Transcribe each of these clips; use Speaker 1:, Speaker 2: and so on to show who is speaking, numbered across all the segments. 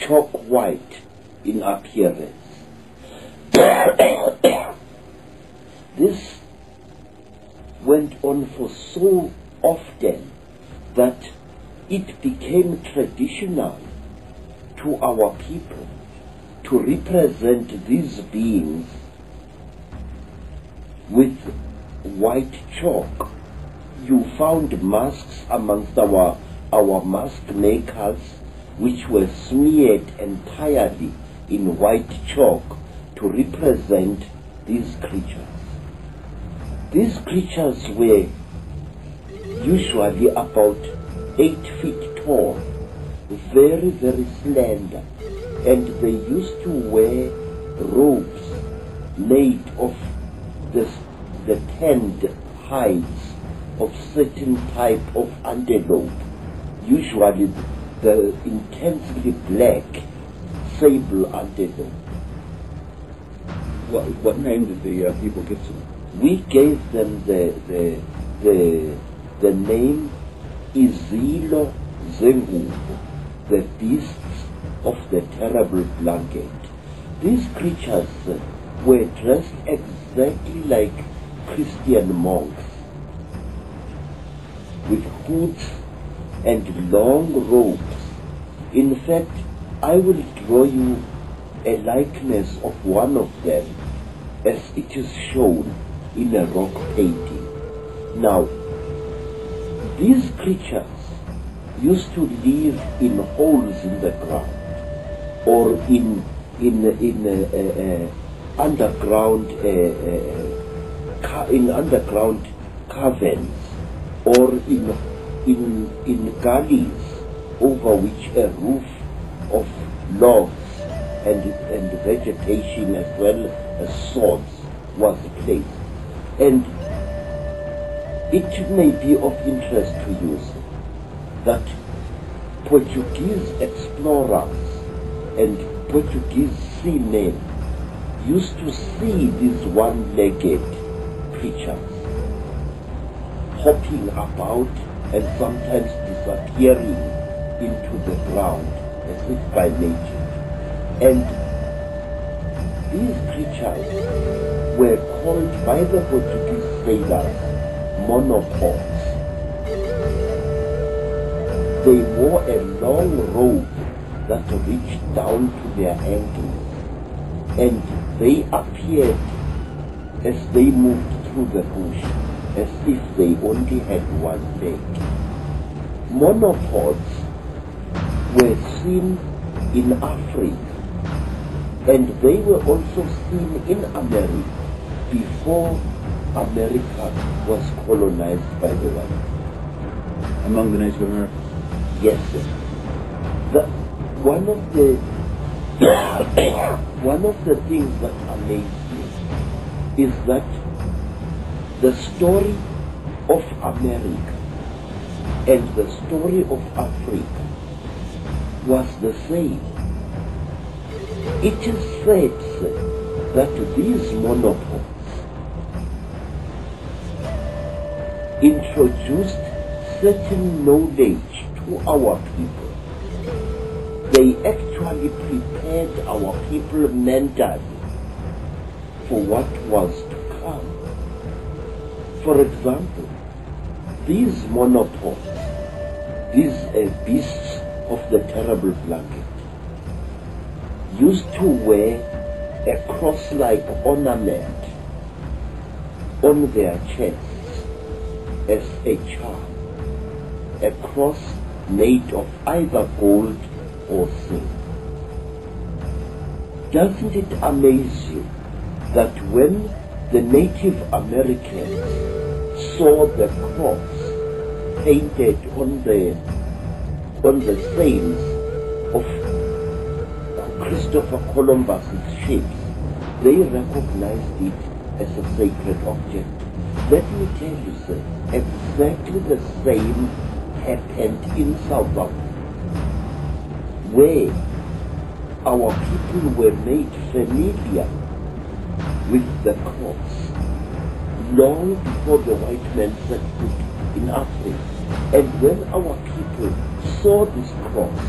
Speaker 1: chalk white in appearance. This went on for so often that it became traditional to our people to represent these beings with white chalk. You found masks amongst our mask makers which were smeared entirely in white chalk to represent these creatures. These creatures were usually about 8 feet tall, very, very slender, and they used to wear robes made of the tanned hides of certain type of antelope, usually the intensely black sable antelope.
Speaker 2: What name did the people give to them?
Speaker 1: We gave them the name Izilo Zengu, the beasts of the terrible blanket. These creatures were dressed exactly like Christian monks, with hoods and long robes. In fact, I will draw you a likeness of one of them as it is shown in a rock painting. Now, these creatures used to live in holes in the ground or in underground caverns or in gullies over which a roof of logs and vegetation as well as sods was placed. And it may be of interest to you that Portuguese explorers and Portuguese seamen used to see these one-legged creatures hopping about and sometimes disappearing into the ground as if by nature. And these creatures were called by the Portuguese sailors monopods. They wore a long robe that reached down to their ankles, and they appeared as they moved through the bush as if they only had one leg. Monopods were seen in Africa, and they were also seen in America before America was colonized by the whites.
Speaker 2: Among the Native Americans?
Speaker 1: Yes, sir. One of the things that amazed me is that the story of America and the story of Africa was the same. It is said, sir, that these monopods introduced certain knowledge to our people. They actually prepared our people mentally for what was to come. For example, these monopods, these beasts of the terrible blanket, used to wear a cross-like ornament on their chests as a charm, a cross made of either gold or silver. Doesn't it amaze you that when the Native Americans saw the cross painted on the sails of Christopher Columbus's ships, they recognized it as a sacred object? Let me tell you, sir, exactly the same happened in South Africa, where our people were made familiar with the cross long before the white man set foot in Africa. And when our people saw this cross,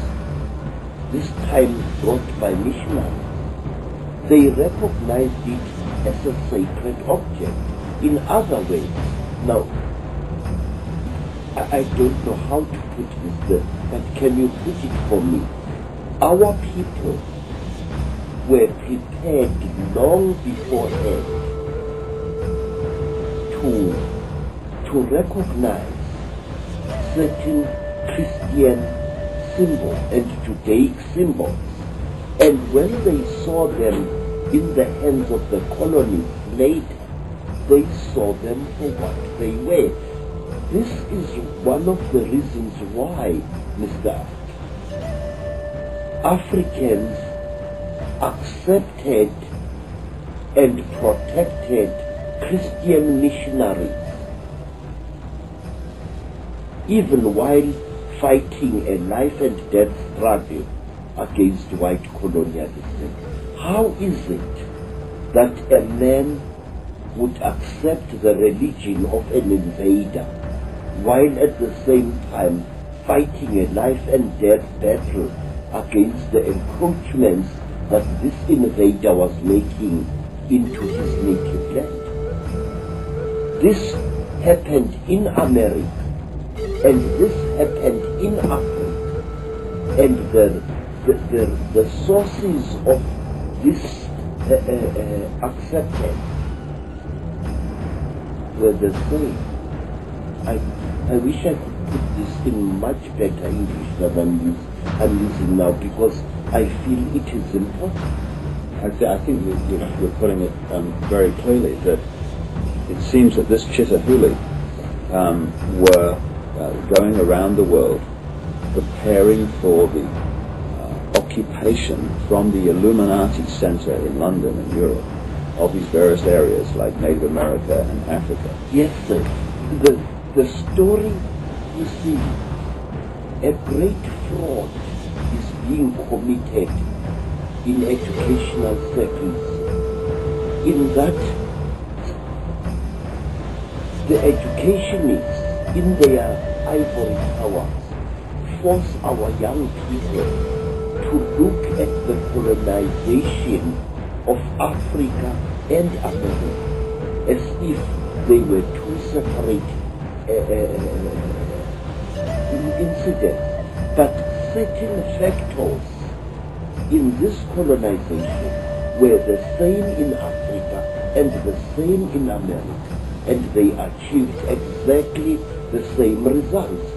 Speaker 1: this time brought by missionaries. They recognized it as a sacred object. In other ways, now, I don't know how to put this, but can you put it for me? Our people were prepared long beforehand to recognize certain Christian symbols and Judaic symbols. And when they saw them in the hands of the colonists later, they saw them for what they were. This is one of the reasons why, Mr. Africans accepted and protected Christian missionaries, even while fighting a life and death struggle against white colonialism. How is it that a man would accept the religion of an invader while at the same time fighting a life and death battle against the encroachments that this invader was making into his native land? This happened in America, and this happened in Africa, and the sources of this acceptance were the same. I wish I could put this in much better English than I'm using now, because I feel it is important.
Speaker 2: I think you're putting it very clearly, that it seems that this Chitahuli were going around the world preparing for the occupation from the Illuminati Center in London and Europe of these various areas like Native America and Africa.
Speaker 1: Yes, sir. The story, you see, a great fraud is being committed in educational circles, in that the educationists in their ivory towers force our young people to look at the colonization of Africa and America as if they were two separate incidents. But certain factors in this colonization were the same in Africa and the same in America, and they achieved exactly the same results.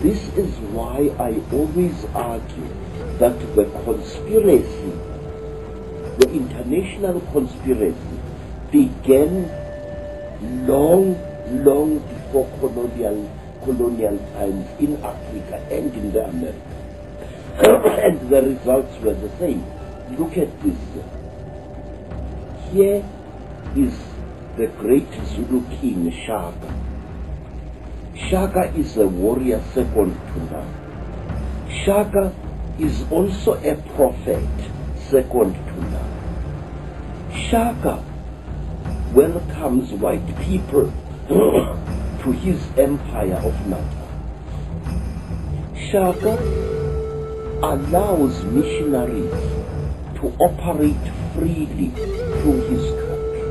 Speaker 1: This is why I always argue that the conspiracy, the international conspiracy, began long before colonial times in Africa and in the Americas. And the results were the same. Look at this. Here is the great Zulu king Shaka. Shaka is a warrior second to none. Shaka is also a prophet second to none. Shaka welcomes white people to his empire of Natal. Shaka allows missionaries to operate freely through his country.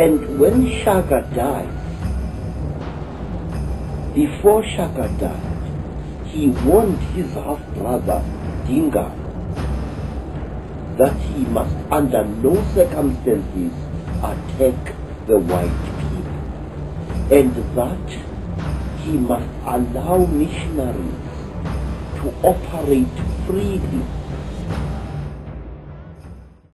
Speaker 1: And when Shaka died, before Shaka died, he warned his half-brother Dinga that he must under no circumstances attack the white people, and that he must allow missionaries to operate freely